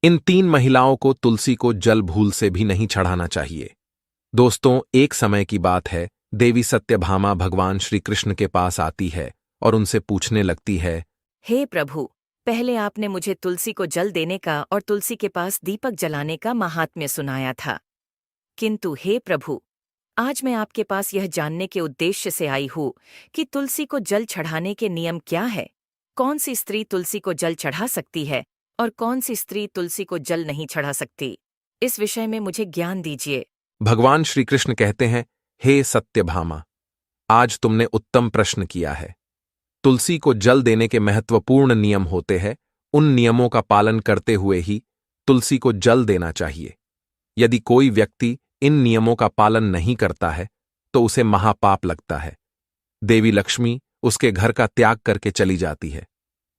इन 3 महिलाओं को तुलसी को जल भूल से भी नहीं चढ़ाना चाहिए। दोस्तों, एक समय की बात है, देवी सत्यभामा भगवान श्री कृष्ण के पास आती है और उनसे पूछने लगती है, हे प्रभु, पहले आपने मुझे तुलसी को जल देने का और तुलसी के पास दीपक जलाने का महात्म्य सुनाया था। किंतु हे प्रभु, आज मैं आपके पास यह जानने के उद्देश्य से आई हूँ कि तुलसी को जल चढ़ाने के नियम क्या है, कौन सी स्त्री तुलसी को जल चढ़ा सकती है और कौन सी स्त्री तुलसी को जल नहीं चढ़ा सकती। इस विषय में मुझे ज्ञान दीजिए। भगवान श्री कृष्ण कहते हैं, हे सत्यभामा, आज तुमने उत्तम प्रश्न किया है। तुलसी को जल देने के महत्वपूर्ण नियम होते हैं, उन नियमों का पालन करते हुए ही तुलसी को जल देना चाहिए। यदि कोई व्यक्ति इन नियमों का पालन नहीं करता है तो उसे महापाप लगता है। देवी लक्ष्मी उसके घर का त्याग करके चली जाती है।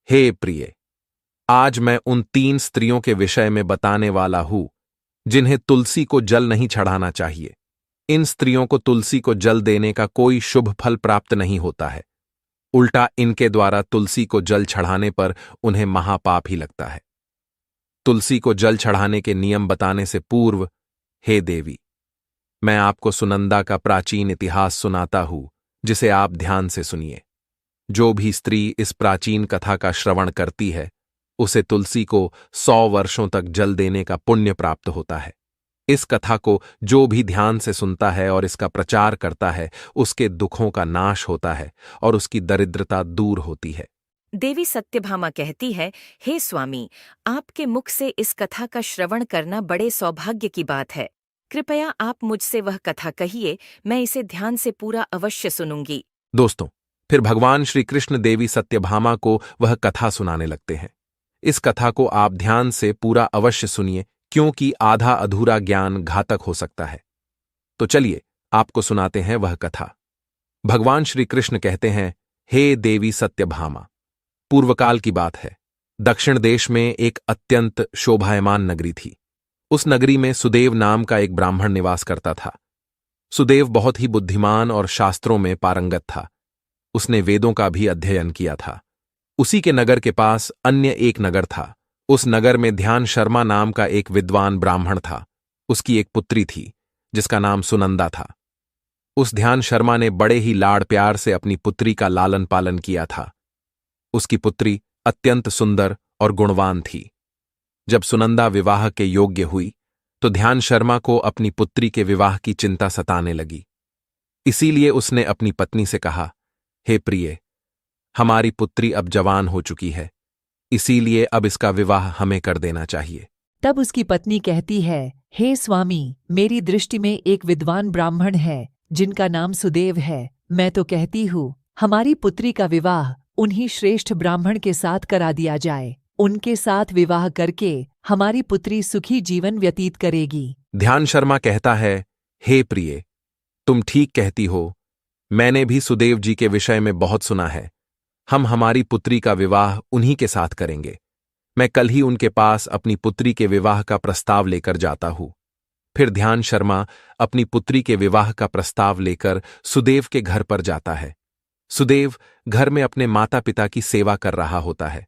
हे प्रिय, आज मैं उन 3 स्त्रियों के विषय में बताने वाला हूं जिन्हें तुलसी को जल नहीं चढ़ाना चाहिए। इन स्त्रियों को तुलसी को जल देने का कोई शुभ फल प्राप्त नहीं होता है, उल्टा इनके द्वारा तुलसी को जल चढ़ाने पर उन्हें महापाप ही लगता है। तुलसी को जल चढ़ाने के नियम बताने से पूर्व, हे देवी, मैं आपको सुनंदा का प्राचीन इतिहास सुनाता हूं, जिसे आप ध्यान से सुनिए। जो भी स्त्री इस प्राचीन कथा का श्रवण करती है, उसे तुलसी को 100 वर्षों तक जल देने का पुण्य प्राप्त होता है। इस कथा को जो भी ध्यान से सुनता है और इसका प्रचार करता है, उसके दुखों का नाश होता है और उसकी दरिद्रता दूर होती है। देवी सत्यभामा कहती है, हे स्वामी, आपके मुख से इस कथा का श्रवण करना बड़े सौभाग्य की बात है। कृपया आप मुझसे वह कथा कहिए, मैं इसे ध्यान से पूरा अवश्य सुनूंगी। दोस्तों, फिर भगवान श्री कृष्ण देवी सत्यभामा को वह कथा सुनाने लगते हैं। इस कथा को आप ध्यान से पूरा अवश्य सुनिए, क्योंकि आधा अधूरा ज्ञान घातक हो सकता है। तो चलिए आपको सुनाते हैं वह कथा। भगवान श्री कृष्ण कहते हैं, हे देवी सत्यभामा, पूर्वकाल की बात है। दक्षिण देश में एक अत्यंत शोभायमान नगरी थी। उस नगरी में सुदेव नाम का एक ब्राह्मण निवास करता था। सुदेव बहुत ही बुद्धिमान और शास्त्रों में पारंगत था। उसने वेदों का भी अध्ययन किया था। उसी के नगर के पास अन्य एक नगर था। उस नगर में ध्यान शर्मा नाम का एक विद्वान ब्राह्मण था। उसकी एक पुत्री थी जिसका नाम सुनंदा था। उस ध्यान शर्मा ने बड़े ही लाड़ प्यार से अपनी पुत्री का लालन पालन किया था। उसकी पुत्री अत्यंत सुंदर और गुणवान थी। जब सुनंदा विवाह के योग्य हुई तो ध्यान शर्मा को अपनी पुत्री के विवाह की चिंता सताने लगी। इसीलिए उसने अपनी पत्नी से कहा, हे प्रिय, हमारी पुत्री अब जवान हो चुकी है, इसीलिए अब इसका विवाह हमें कर देना चाहिए। तब उसकी पत्नी कहती है, हे स्वामी, मेरी दृष्टि में एक विद्वान ब्राह्मण है जिनका नाम सुदेव है। मैं तो कहती हूँ हमारी पुत्री का विवाह उन्हीं श्रेष्ठ ब्राह्मण के साथ करा दिया जाए। उनके साथ विवाह करके हमारी पुत्री सुखी जीवन व्यतीत करेगी। ध्यान शर्मा कहता है, हे प्रिय, तुम ठीक कहती हो। मैंने भी सुदेव जी के विषय में बहुत सुना है। हम हमारी पुत्री का विवाह उन्हीं के साथ करेंगे। मैं कल ही उनके पास अपनी पुत्री के विवाह का प्रस्ताव लेकर जाता हूं। फिर ध्यान शर्मा अपनी पुत्री के विवाह का प्रस्ताव लेकर सुदेव के घर पर जाता है। सुदेव घर में अपने माता पिता की सेवा कर रहा होता है।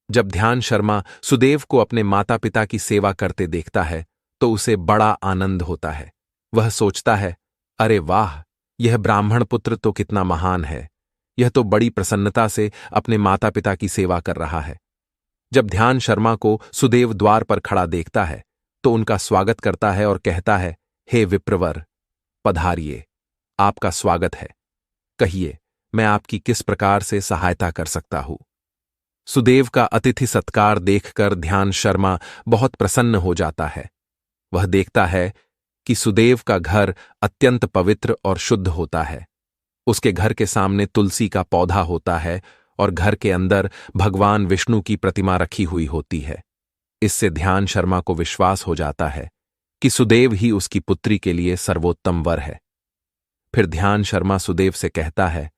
जब ध्यान शर्मा सुदेव को अपने माता पिता की सेवा करते देखता है तो उसे बड़ा आनंद होता है। वह सोचता है, अरे वाह, यह ब्राह्मण पुत्र तो कितना महान है। यह तो बड़ी प्रसन्नता से अपने माता पिता की सेवा कर रहा है। जब ध्यान शर्मा को सुदेव द्वार पर खड़ा देखता है तो उनका स्वागत करता है और कहता है, हे विप्रवर, पधारिए, आपका स्वागत है। कहिए, मैं आपकी किस प्रकार से सहायता कर सकता हूं। सुदेव का अतिथि सत्कार देखकर ध्यान शर्मा बहुत प्रसन्न हो जाता है। वह देखता है कि सुदेव का घर अत्यंत पवित्र और शुद्ध होता है। उसके घर के सामने तुलसी का पौधा होता है और घर के अंदर भगवान विष्णु की प्रतिमा रखी हुई होती है। इससे ध्यान शर्मा को विश्वास हो जाता है कि सुदेव ही उसकी पुत्री के लिए सर्वोत्तम वर है। फिर ध्यान शर्मा सुदेव से कहता है,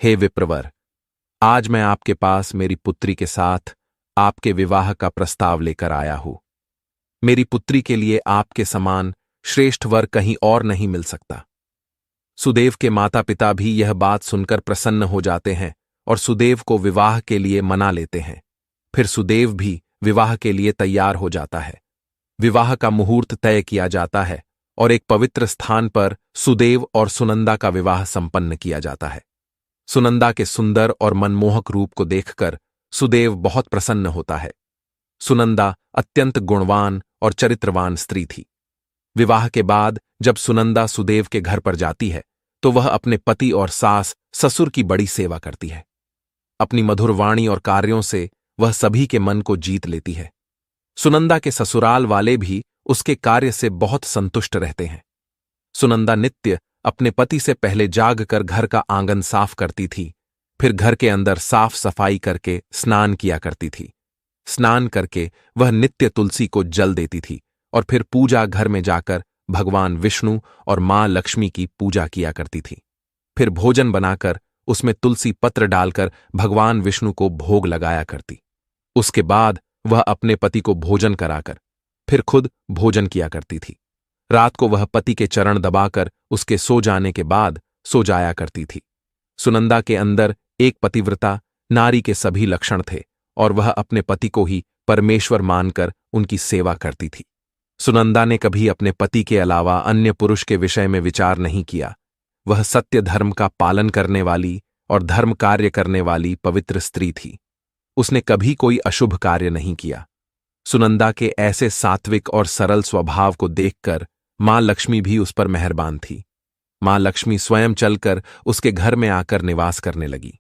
हे विप्रवर, आज मैं आपके पास मेरी पुत्री के साथ आपके विवाह का प्रस्ताव लेकर आया हूं। मेरी पुत्री के लिए आपके समान श्रेष्ठ वर कहीं और नहीं मिल सकता। सुदेव के माता पिता भी यह बात सुनकर प्रसन्न हो जाते हैं और सुदेव को विवाह के लिए मना लेते हैं। फिर सुदेव भी विवाह के लिए तैयार हो जाता है। विवाह का मुहूर्त तय किया जाता है और एक पवित्र स्थान पर सुदेव और सुनंदा का विवाह संपन्न किया जाता है। सुनंदा के सुंदर और मनमोहक रूप को देखकर सुदेव बहुत प्रसन्न होता है। सुनंदा अत्यंत गुणवान और चरित्रवान स्त्री थी। विवाह के बाद जब सुनंदा सुदेव के घर पर जाती है तो वह अपने पति और सास ससुर की बड़ी सेवा करती है। अपनी मधुर वाणी और कार्यों से वह सभी के मन को जीत लेती है। सुनंदा के ससुराल वाले भी उसके कार्य से बहुत संतुष्ट रहते हैं। सुनंदा नित्य अपने पति से पहले जागकर घर का आंगन साफ करती थी, फिर घर के अंदर साफ सफाई करके स्नान किया करती थी। स्नान करके वह नित्य तुलसी को जल देती थी और फिर पूजा घर में जाकर भगवान विष्णु और मां लक्ष्मी की पूजा किया करती थी। फिर भोजन बनाकर उसमें तुलसी पत्र डालकर भगवान विष्णु को भोग लगाया करती। उसके बाद वह अपने पति को भोजन कराकर फिर खुद भोजन किया करती थी। रात को वह पति के चरण दबाकर उसके सो जाने के बाद सो जाया करती थी। सुनंदा के अंदर एक पतिव्रता नारी के सभी लक्षण थे और वह अपने पति को ही परमेश्वर मानकर उनकी सेवा करती थी। सुनंदा ने कभी अपने पति के अलावा अन्य पुरुष के विषय में विचार नहीं किया। वह सत्य धर्म का पालन करने वाली और धर्म कार्य करने वाली पवित्र स्त्री थी। उसने कभी कोई अशुभ कार्य नहीं किया। सुनंदा के ऐसे सात्विक और सरल स्वभाव को देखकर मां लक्ष्मी भी उस पर मेहरबान थी। मां लक्ष्मी स्वयं चलकर उसके घर में आकर निवास करने लगी,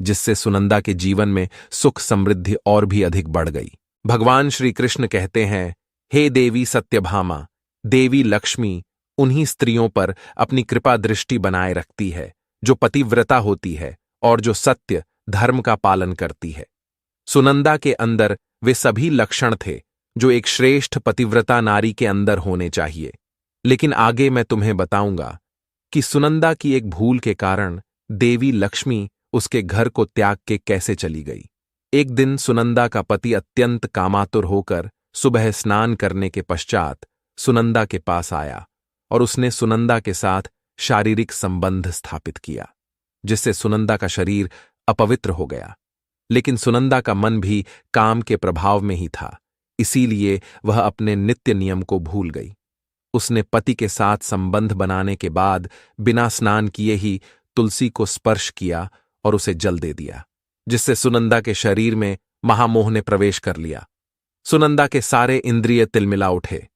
जिससे सुनंदा के जीवन में सुख समृद्धि और भी अधिक बढ़ गई। भगवान श्री कृष्ण कहते हैं, हे देवी सत्यभामा, देवी लक्ष्मी उन्हीं स्त्रियों पर अपनी कृपा दृष्टि बनाए रखती है जो पतिव्रता होती है और जो सत्य धर्म का पालन करती है। सुनंदा के अंदर वे सभी लक्षण थे जो एक श्रेष्ठ पतिव्रता नारी के अंदर होने चाहिए। लेकिन आगे मैं तुम्हें बताऊंगा कि सुनंदा की एक भूल के कारण देवी लक्ष्मी उसके घर को त्याग के कैसे चली गई। एक दिन सुनंदा का पति अत्यंत कामातुर होकर सुबह स्नान करने के पश्चात सुनंदा के पास आया और उसने सुनंदा के साथ शारीरिक संबंध स्थापित किया, जिससे सुनंदा का शरीर अपवित्र हो गया। लेकिन सुनंदा का मन भी काम के प्रभाव में ही था, इसीलिए वह अपने नित्य नियम को भूल गई। उसने पति के साथ संबंध बनाने के बाद बिना स्नान किए ही तुलसी को स्पर्श किया और उसे जल दे दिया, जिससे सुनंदा के शरीर में महामोह ने प्रवेश कर लिया। सुनंदा के सारे इंद्रिय तिलमिला उठे।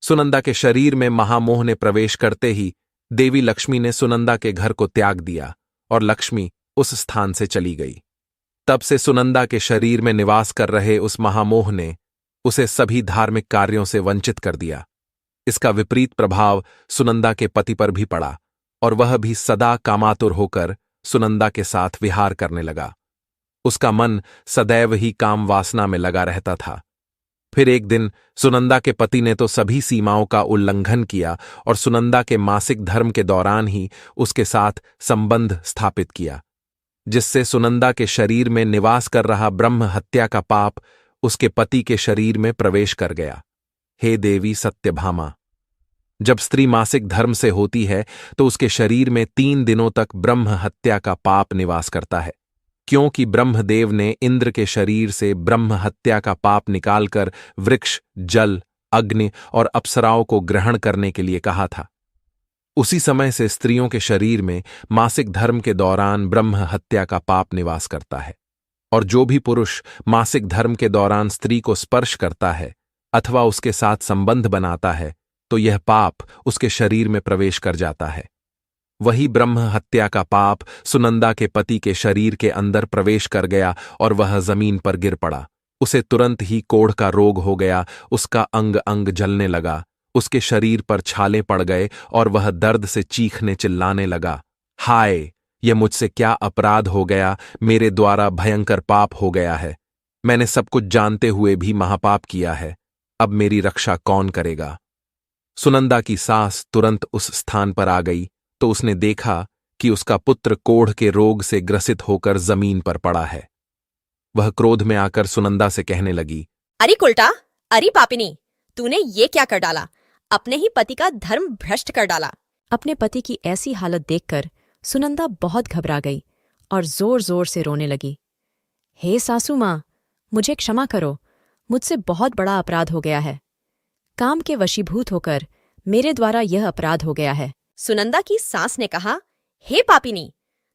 सुनंदा के शरीर में महामोह ने प्रवेश करते ही देवी लक्ष्मी ने सुनंदा के घर को त्याग दिया और लक्ष्मी उस स्थान से चली गई। तब से सुनंदा के शरीर में निवास कर रहे उस महामोह ने उसे सभी धार्मिक कार्यों से वंचित कर दिया। इसका विपरीत प्रभाव सुनंदा के पति पर भी पड़ा और वह भी सदा कामातुर होकर सुनंदा के साथ विहार करने लगा। उसका मन सदैव ही काम वासना में लगा रहता था। फिर एक दिन सुनंदा के पति ने तो सभी सीमाओं का उल्लंघन किया और सुनंदा के मासिक धर्म के दौरान ही उसके साथ संबंध स्थापित किया, जिससे सुनंदा के शरीर में निवास कर रहा ब्रह्म हत्या का पाप उसके पति के शरीर में प्रवेश कर गया। हे देवी सत्यभामा, जब स्त्री मासिक धर्म से होती है तो उसके शरीर में 3 दिनों तक ब्रह्म हत्या का पाप निवास करता है, क्योंकि ब्रह्मदेव ने इंद्र के शरीर से ब्रह्म हत्या का पाप निकालकर वृक्ष, जल, अग्नि और अप्सराओं को ग्रहण करने के लिए कहा था। उसी समय से स्त्रियों के शरीर में मासिक धर्म के दौरान ब्रह्म हत्या का पाप निवास करता है, और जो भी पुरुष मासिक धर्म के दौरान स्त्री को स्पर्श करता है अथवा उसके साथ संबंध बनाता है तो यह पाप उसके शरीर में प्रवेश कर जाता है। वही ब्रह्म हत्या का पाप सुनंदा के पति के शरीर के अंदर प्रवेश कर गया और वह जमीन पर गिर पड़ा। उसे तुरंत ही कोढ़ का रोग हो गया, उसका अंग अंग जलने लगा, उसके शरीर पर छाले पड़ गए और वह दर्द से चीखने चिल्लाने लगा, हाय, यह मुझसे क्या अपराध हो गया, मेरे द्वारा भयंकर पाप हो गया है। मैंने सब कुछ जानते हुए भी महापाप किया है, अब मेरी रक्षा कौन करेगा। सुनंदा की सास तुरंत उस स्थान पर आ गई तो उसने देखा कि उसका पुत्र कोढ़ के रोग से ग्रसित होकर जमीन पर पड़ा है। वह क्रोध में आकर सुनंदा से कहने लगी, अरे कुलटा, अरे पापिनी, तूने ये क्या कर डाला, अपने ही पति का धर्म भ्रष्ट कर डाला। अपने पति की ऐसी हालत देखकर सुनंदा बहुत घबरा गई और जोर जोर से रोने लगी। हे सासू माँ, मुझे क्षमा करो, मुझसे बहुत बड़ा अपराध हो गया है। काम के वशीभूत होकर मेरे द्वारा यह अपराध हो गया है। सुनंदा की सास ने कहा, हे पापिनी,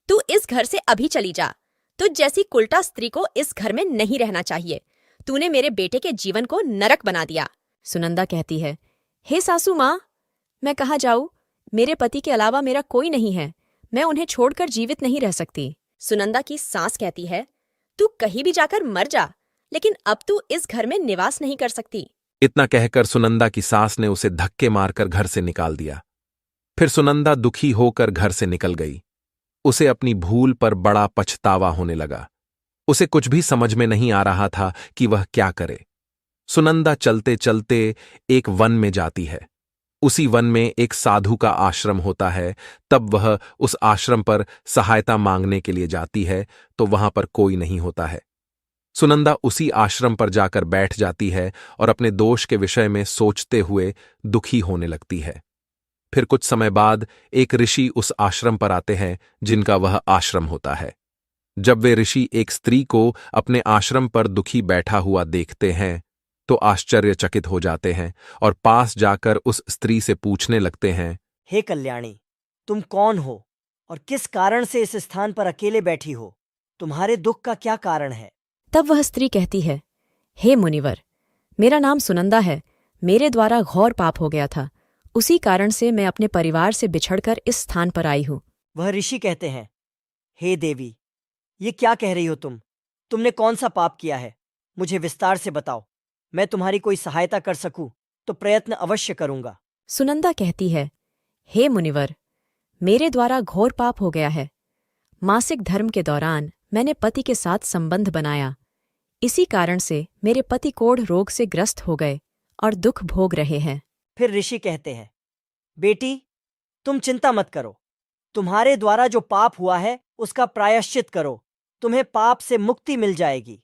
तू इस घर से अभी चली जा। तुझ जैसी कुलटा स्त्री को इस घर में नहीं रहना चाहिए। तूने मेरे बेटे के जीवन को नरक बना दिया। सुनंदा कहती है, हे सासू माँ, मैं कहाँ जाऊँ? मेरे पति के अलावा मेरा कोई नहीं है। मैं उन्हें छोड़कर जीवित नहीं रह सकती। सुनंदा की सास कहती है, तू कहीं भी जाकर मर जा, लेकिन अब तू इस घर में निवास नहीं कर सकती। इतना कहकर सुनंदा की सास ने उसे धक्के मारकर घर से निकाल दिया। फिर सुनंदा दुखी होकर घर से निकल गई। उसे अपनी भूल पर बड़ा पछतावा होने लगा। उसे कुछ भी समझ में नहीं आ रहा था कि वह क्या करे। सुनंदा चलते चलते एक वन में जाती है। उसी वन में एक साधु का आश्रम होता है। तब वह उस आश्रम पर सहायता मांगने के लिए जाती है तो वहां पर कोई नहीं होता है। सुनंदा उसी आश्रम पर जाकर बैठ जाती है और अपने दोष के विषय में सोचते हुए दुखी होने लगती है। फिर कुछ समय बाद एक ऋषि उस आश्रम पर आते हैं जिनका वह आश्रम होता है। जब वे ऋषि एक स्त्री को अपने आश्रम पर दुखी बैठा हुआ देखते हैं तो आश्चर्यचकित हो जाते हैं और पास जाकर उस स्त्री से पूछने लगते हैं, हे कल्याणी, तुम कौन हो और किस कारण से इस स्थान पर अकेले बैठी हो? तुम्हारे दुख का क्या कारण है? तब वह स्त्री कहती है, हे मुनिवर, मेरा नाम सुनंदा है। मेरे द्वारा घोर पाप हो गया था। उसी कारण से मैं अपने परिवार से बिछड़कर इस स्थान पर आई हूँ। वह ऋषि कहते हैं, हे देवी, ये क्या कह रही हो तुम? तुमने कौन सा पाप किया है? मुझे विस्तार से बताओ। मैं तुम्हारी कोई सहायता कर सकूं तो प्रयत्न अवश्य करूंगा। सुनंदा कहती है, हे मुनिवर, मेरे द्वारा घोर पाप हो गया है। मासिक धर्म के दौरान मैंने पति के साथ संबंध बनाया। इसी कारण से मेरे पति कोढ़ रोग से ग्रस्त हो गए और दुख भोग रहे हैं। फिर ऋषि कहते हैं, बेटी, तुम चिंता मत करो। तुम्हारे द्वारा जो पाप हुआ है उसका प्रायश्चित करो। तुम्हें पाप से मुक्ति मिल जाएगी।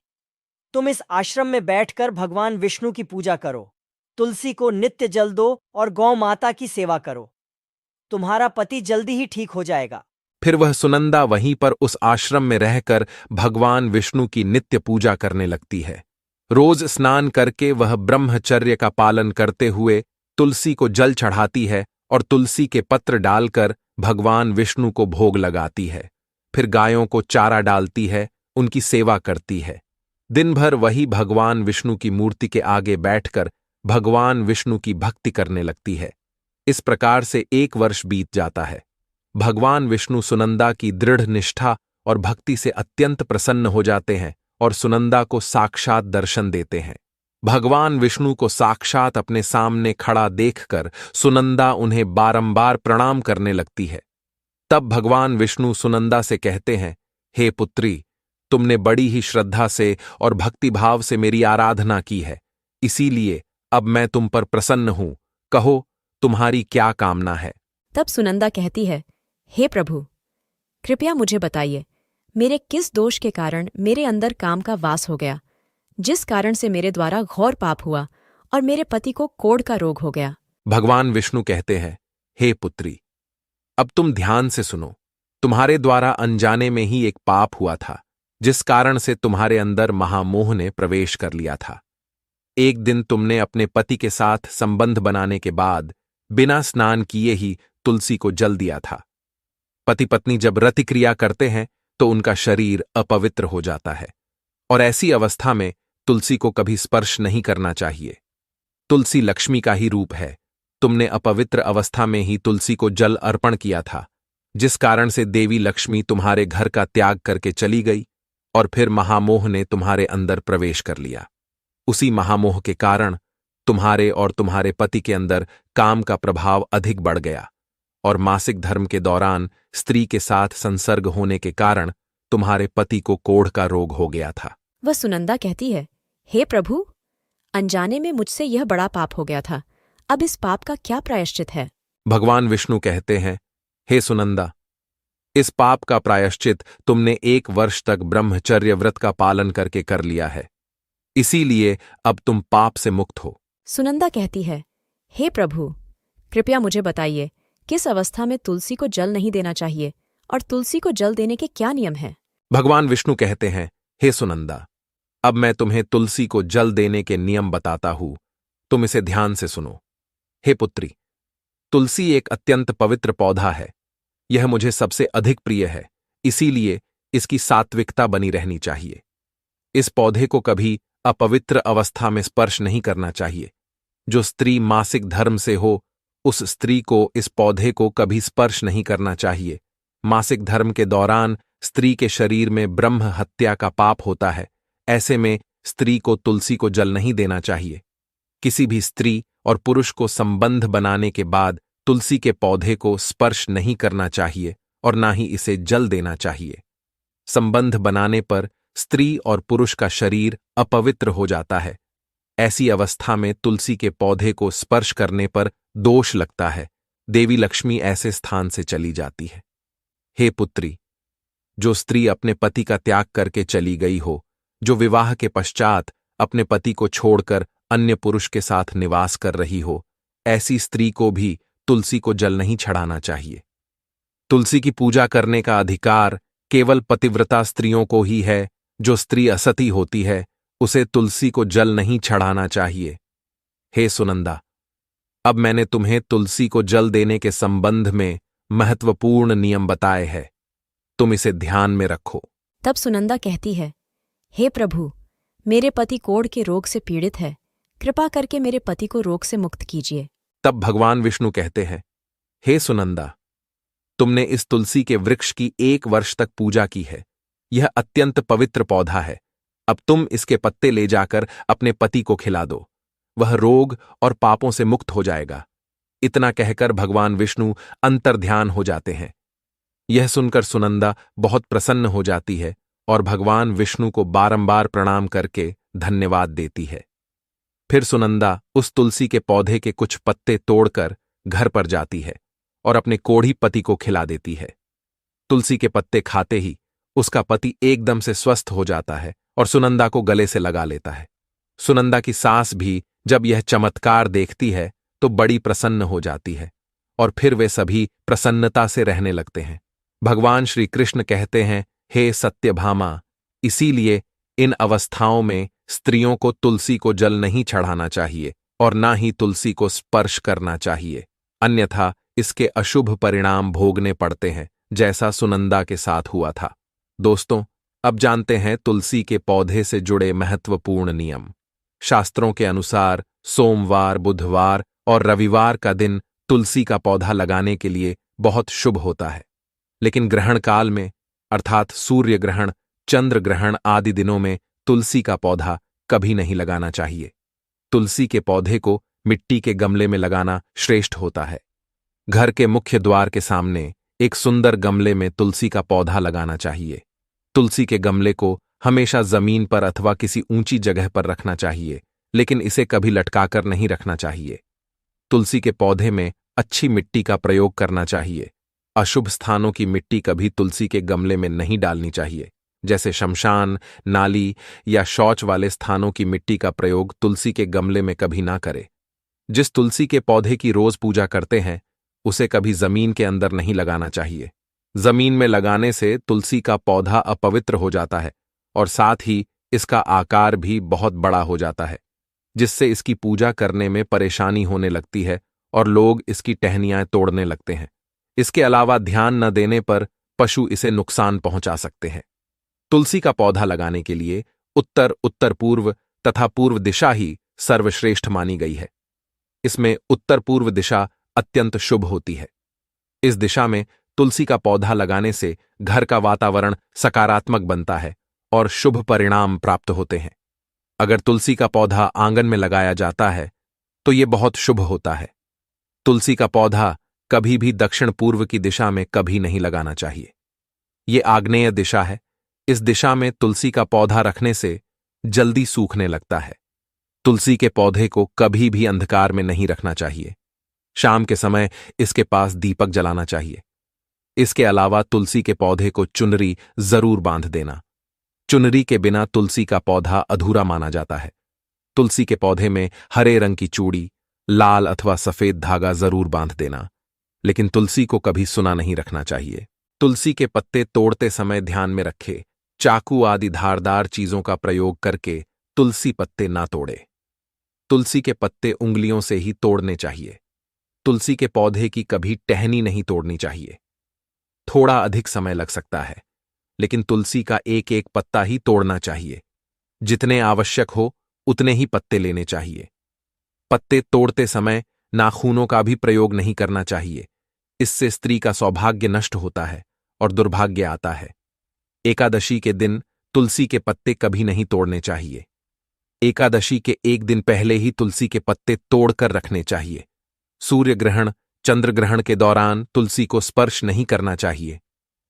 तुम इस आश्रम में बैठकर भगवान विष्णु की पूजा करो। तुलसी को नित्य जल दो और गौ माता की सेवा करो। तुम्हारा पति जल्दी ही ठीक हो जाएगा। फिर वह सुनंदा वहीं पर उस आश्रम में रहकर भगवान विष्णु की नित्य पूजा करने लगती है। रोज स्नान करके वह ब्रह्मचर्य का पालन करते हुए तुलसी को जल चढ़ाती है और तुलसी के पत्र डालकर भगवान विष्णु को भोग लगाती है। फिर गायों को चारा डालती है, उनकी सेवा करती है। दिन भर वही भगवान विष्णु की मूर्ति के आगे बैठकर भगवान विष्णु की भक्ति करने लगती है। इस प्रकार से 1 वर्ष बीत जाता है। भगवान विष्णु सुनंदा की दृढ़ निष्ठा और भक्ति से अत्यंत प्रसन्न हो जाते हैं और सुनंदा को साक्षात दर्शन देते हैं। भगवान विष्णु को साक्षात अपने सामने खड़ा देखकर सुनंदा उन्हें बारंबार प्रणाम करने लगती है। तब भगवान विष्णु सुनंदा से कहते हैं, हे पुत्री, तुमने बड़ी ही श्रद्धा से और भक्तिभाव से मेरी आराधना की है, इसीलिए अब मैं तुम पर प्रसन्न हूं। कहो, तुम्हारी क्या कामना है? तब सुनंदा कहती है, हे प्रभु, कृपया मुझे बताइए, मेरे किस दोष के कारण मेरे अंदर काम का वास हो गया, जिस कारण से मेरे द्वारा घोर पाप हुआ और मेरे पति को कोढ़ का रोग हो गया। भगवान विष्णु कहते हैं, हे पुत्री, अब तुम ध्यान से सुनो। तुम्हारे द्वारा अनजाने में ही एक पाप हुआ था, जिस कारण से तुम्हारे अंदर महामोह ने प्रवेश कर लिया था। एक दिन तुमने अपने पति के साथ संबंध बनाने के बाद बिना स्नान किए ही तुलसी को जल दिया था। पति पत्नी जब रतिक्रिया करते हैं तो उनका शरीर अपवित्र हो जाता है और ऐसी अवस्था में तुलसी को कभी स्पर्श नहीं करना चाहिए। तुलसी लक्ष्मी का ही रूप है। तुमने अपवित्र अवस्था में ही तुलसी को जल अर्पण किया था, जिस कारण से देवी लक्ष्मी तुम्हारे घर का त्याग करके चली गई और फिर महामोह ने तुम्हारे अंदर प्रवेश कर लिया। उसी महामोह के कारण तुम्हारे और तुम्हारे पति के अंदर काम का प्रभाव अधिक बढ़ गया और मासिक धर्म के दौरान स्त्री के साथ संसर्ग होने के कारण तुम्हारे पति को कोढ़ का रोग हो गया था। वह सुनंदा कहती है, हे प्रभु, अनजाने में मुझसे यह बड़ा पाप हो गया था। अब इस पाप का क्या प्रायश्चित है? भगवान विष्णु कहते हैं, हे सुनंदा, इस पाप का प्रायश्चित तुमने 1 वर्ष तक ब्रह्मचर्य व्रत का पालन करके कर लिया है, इसीलिए अब तुम पाप से मुक्त हो। सुनंदा कहती है, हे प्रभु, कृपया मुझे बताइए, किस अवस्था में तुलसी को जल नहीं देना चाहिए और तुलसी को जल देने के क्या नियम हैं? भगवान विष्णु कहते हैं, हे सुनंदा, अब मैं तुम्हें तुलसी को जल देने के नियम बताता हूं, तुम इसे ध्यान से सुनो। हे पुत्री, तुलसी एक अत्यंत पवित्र पौधा है। यह मुझे सबसे अधिक प्रिय है, इसीलिए इसकी सात्विकता बनी रहनी चाहिए। इस पौधे को कभी अपवित्र अवस्था में स्पर्श नहीं करना चाहिए। जो स्त्री मासिक धर्म से हो, उस स्त्री को इस पौधे को कभी स्पर्श नहीं करना चाहिए। मासिक धर्म के दौरान स्त्री के शरीर में ब्रह्म हत्या का पाप होता है। ऐसे में स्त्री को तुलसी को जल नहीं देना चाहिए। किसी भी स्त्री और पुरुष को संबंध बनाने के बाद तुलसी के पौधे को स्पर्श नहीं करना चाहिए और ना ही इसे जल देना चाहिए। संबंध बनाने पर स्त्री और पुरुष का शरीर अपवित्र हो जाता है। ऐसी अवस्था में तुलसी के पौधे को स्पर्श करने पर दोष लगता है। देवी लक्ष्मी ऐसे स्थान से चली जाती है। हे पुत्री, जो स्त्री अपने पति का त्याग करके चली गई हो, जो विवाह के पश्चात अपने पति को छोड़कर अन्य पुरुष के साथ निवास कर रही हो, ऐसी स्त्री को भी तुलसी को जल नहीं चढ़ाना चाहिए। तुलसी की पूजा करने का अधिकार केवल पतिव्रता स्त्रियों को ही है। जो स्त्री असती होती है, उसे तुलसी को जल नहीं चढ़ाना चाहिए। हे सुनंदा, अब मैंने तुम्हें तुलसी को जल देने के संबंध में महत्वपूर्ण नियम बताए हैं, तुम इसे ध्यान में रखो। तब सुनंदा कहती है, हे प्रभु, मेरे पति कोढ़ के रोग से पीड़ित है, कृपा करके मेरे पति को रोग से मुक्त कीजिए। तब भगवान विष्णु कहते हैं, हे सुनंदा, तुमने इस तुलसी के वृक्ष की 1 वर्ष तक पूजा की है। यह अत्यंत पवित्र पौधा है। अब तुम इसके पत्ते ले जाकर अपने पति को खिला दो, वह रोग और पापों से मुक्त हो जाएगा। इतना कहकर भगवान विष्णु अंतर्ध्यान हो जाते हैं। यह सुनकर सुनंदा बहुत प्रसन्न हो जाती है और भगवान विष्णु को बारंबार प्रणाम करके धन्यवाद देती है। फिर सुनंदा उस तुलसी के पौधे के कुछ पत्ते तोड़कर घर पर जाती है और अपने कोढ़ी पति को खिला देती है। तुलसी के पत्ते खाते ही उसका पति एकदम से स्वस्थ हो जाता है और सुनंदा को गले से लगा लेता है। सुनंदा की सास भी जब यह चमत्कार देखती है तो बड़ी प्रसन्न हो जाती है और फिर वे सभी प्रसन्नता से रहने लगते हैं। भगवान श्री कृष्ण कहते हैं, हे सत्यभामा, इसीलिए इन अवस्थाओं में स्त्रियों को तुलसी को जल नहीं चढ़ाना चाहिए और ना ही तुलसी को स्पर्श करना चाहिए, अन्यथा इसके अशुभ परिणाम भोगने पड़ते हैं, जैसा सुनंदा के साथ हुआ था। दोस्तों, अब जानते हैं तुलसी के पौधे से जुड़े महत्वपूर्ण नियम। शास्त्रों के अनुसार सोमवार, बुधवार और रविवार का दिन तुलसी का पौधा लगाने के लिए बहुत शुभ होता है, लेकिन ग्रहण काल में अर्थात सूर्य ग्रहण, चंद्र ग्रहण आदि दिनों में तुलसी का पौधा कभी नहीं लगाना चाहिए। तुलसी के पौधे को मिट्टी के गमले में लगाना श्रेष्ठ होता है। घर के मुख्य द्वार के सामने एक सुंदर गमले में तुलसी का पौधा लगाना चाहिए। तुलसी के गमले को हमेशा जमीन पर अथवा किसी ऊंची जगह पर रखना चाहिए, लेकिन इसे कभी लटकाकर नहीं रखना चाहिए। तुलसी के पौधे में अच्छी मिट्टी का प्रयोग करना चाहिए। अशुभ स्थानों की मिट्टी कभी तुलसी के गमले में नहीं डालनी चाहिए, जैसे शमशान, नाली या शौच वाले स्थानों की मिट्टी का प्रयोग तुलसी के गमले में कभी ना करे। जिस तुलसी के पौधे की रोज पूजा करते हैं, उसे कभी जमीन के अंदर नहीं लगाना चाहिए। जमीन में लगाने से तुलसी का पौधा अपवित्र हो जाता है और साथ ही इसका आकार भी बहुत बड़ा हो जाता है, जिससे इसकी पूजा करने में परेशानी होने लगती है और लोग इसकी टहनियां तोड़ने लगते हैं। इसके अलावा ध्यान न देने पर पशु इसे नुकसान पहुंचा सकते हैं। तुलसी का पौधा लगाने के लिए उत्तर, उत्तर पूर्व तथा पूर्व दिशा ही सर्वश्रेष्ठ मानी गई है। इसमें उत्तर पूर्व दिशा अत्यंत शुभ होती है। इस दिशा में तुलसी का पौधा लगाने से घर का वातावरण सकारात्मक बनता है और शुभ परिणाम प्राप्त होते हैं। अगर तुलसी का पौधा आंगन में लगाया जाता है तो यह बहुत शुभ होता है। तुलसी का पौधा कभी भी दक्षिण पूर्व की दिशा में कभी नहीं लगाना चाहिए। ये आग्नेय दिशा है। इस दिशा में तुलसी का पौधा रखने से जल्दी सूखने लगता है। तुलसी के पौधे को कभी भी अंधकार में नहीं रखना चाहिए। शाम के समय इसके पास दीपक जलाना चाहिए। इसके अलावा तुलसी के पौधे को चुनरी जरूर बांध देना। चुनरी के बिना तुलसी का पौधा अधूरा माना जाता है। तुलसी के पौधे में हरे रंग की चूड़ी, लाल अथवा सफेद धागा जरूर बांध देना, लेकिन तुलसी को कभी सुना नहीं रखना चाहिए। तुलसी के पत्ते तोड़ते समय ध्यान में रखें चाकू आदि धारदार चीजों का प्रयोग करके तुलसी पत्ते ना तोड़े। तुलसी के पत्ते उंगलियों से ही तोड़ने चाहिए। तुलसी के पौधे की कभी टहनी नहीं तोड़नी चाहिए। थोड़ा अधिक समय लग सकता है, लेकिन तुलसी का एक एक पत्ता ही तोड़ना चाहिए। जितने आवश्यक हो उतने ही पत्ते लेने चाहिए। पत्ते तोड़ते समय नाखूनों का भी प्रयोग नहीं करना चाहिए। इससे स्त्री का सौभाग्य नष्ट होता है और दुर्भाग्य आता है। एकादशी के दिन तुलसी के पत्ते कभी नहीं तोड़ने चाहिए। एकादशी के एक दिन पहले ही तुलसी के पत्ते तोड़कर रखने चाहिए। सूर्य ग्रहण, चंद्र ग्रहण के दौरान तुलसी को स्पर्श नहीं करना चाहिए।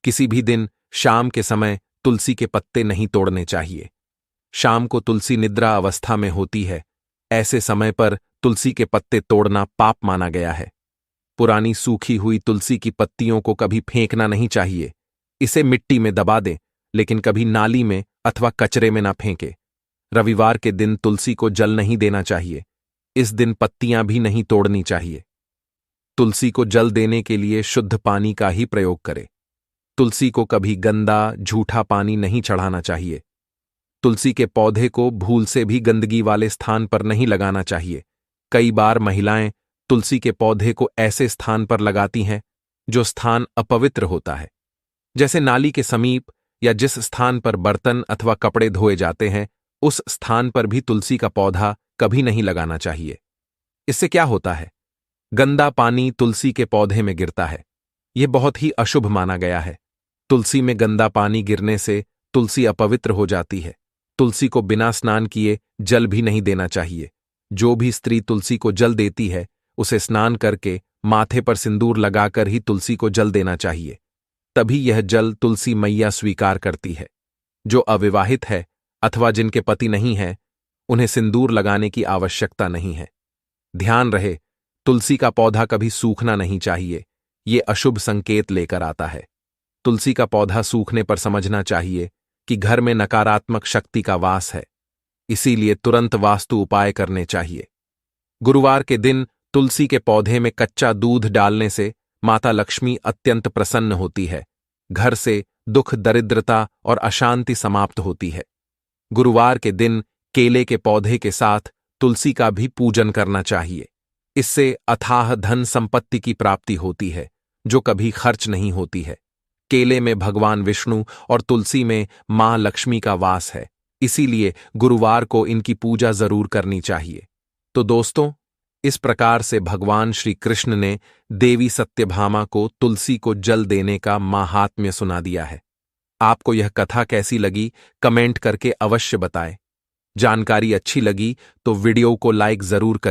किसी भी दिन शाम के समय तुलसी के पत्ते नहीं तोड़ने चाहिए। शाम को तुलसी निद्रा अवस्था में होती है। ऐसे समय पर तुलसी के पत्ते तोड़ना पाप माना गया है। पुरानी सूखी हुई तुलसी की पत्तियों को कभी फेंकना नहीं चाहिए। इसे मिट्टी में दबा दें, लेकिन कभी नाली में अथवा कचरे में ना फेंके। रविवार के दिन तुलसी को जल नहीं देना चाहिए। इस दिन पत्तियां भी नहीं तोड़नी चाहिए। तुलसी को जल देने के लिए शुद्ध पानी का ही प्रयोग करें। तुलसी को कभी गंदा, झूठा पानी नहीं चढ़ाना चाहिए। तुलसी के पौधे को भूल से भी गंदगी वाले स्थान पर नहीं लगाना चाहिए। कई बार महिलाएं तुलसी के पौधे को ऐसे स्थान पर लगाती हैं जो स्थान अपवित्र होता है, जैसे नाली के समीप या जिस स्थान पर बर्तन अथवा कपड़े धोए जाते हैं, उस स्थान पर भी तुलसी का पौधा कभी नहीं लगाना चाहिए। इससे क्या होता है? गंदा पानी तुलसी के पौधे में गिरता है। यह बहुत ही अशुभ माना गया है। तुलसी में गंदा पानी गिरने से तुलसी अपवित्र हो जाती है। तुलसी को बिना स्नान किए जल भी नहीं देना चाहिए। जो भी स्त्री तुलसी को जल देती है, उसे स्नान करके माथे पर सिंदूर लगाकर ही तुलसी को जल देना चाहिए। तभी यह जल तुलसी मैया स्वीकार करती है। जो अविवाहित है अथवा जिनके पति नहीं है, उन्हें सिंदूर लगाने की आवश्यकता नहीं है। ध्यान रहे, तुलसी का पौधा कभी सूखना नहीं चाहिए। ये अशुभ संकेत लेकर आता है। तुलसी का पौधा सूखने पर समझना चाहिए कि घर में नकारात्मक शक्ति का वास है। इसीलिए तुरंत वास्तु उपाय करने चाहिए। गुरुवार के दिन तुलसी के पौधे में कच्चा दूध डालने से माता लक्ष्मी अत्यंत प्रसन्न होती है। घर से दुख, दरिद्रता और अशांति समाप्त होती है। गुरुवार के दिन केले के पौधे के साथ तुलसी का भी पूजन करना चाहिए। इससे अथाह धन संपत्ति की प्राप्ति होती है, जो कभी खर्च नहीं होती है। केले में भगवान विष्णु और तुलसी में मां लक्ष्मी का वास है। इसीलिए गुरुवार को इनकी पूजा जरूर करनी चाहिए। तो दोस्तों, इस प्रकार से भगवान श्री कृष्ण ने देवी सत्यभामा को तुलसी को जल देने का माहात्म्य सुना दिया है। आपको यह कथा कैसी लगी, कमेंट करके अवश्य बताएं। जानकारी अच्छी लगी तो वीडियो को लाइक जरूर करें।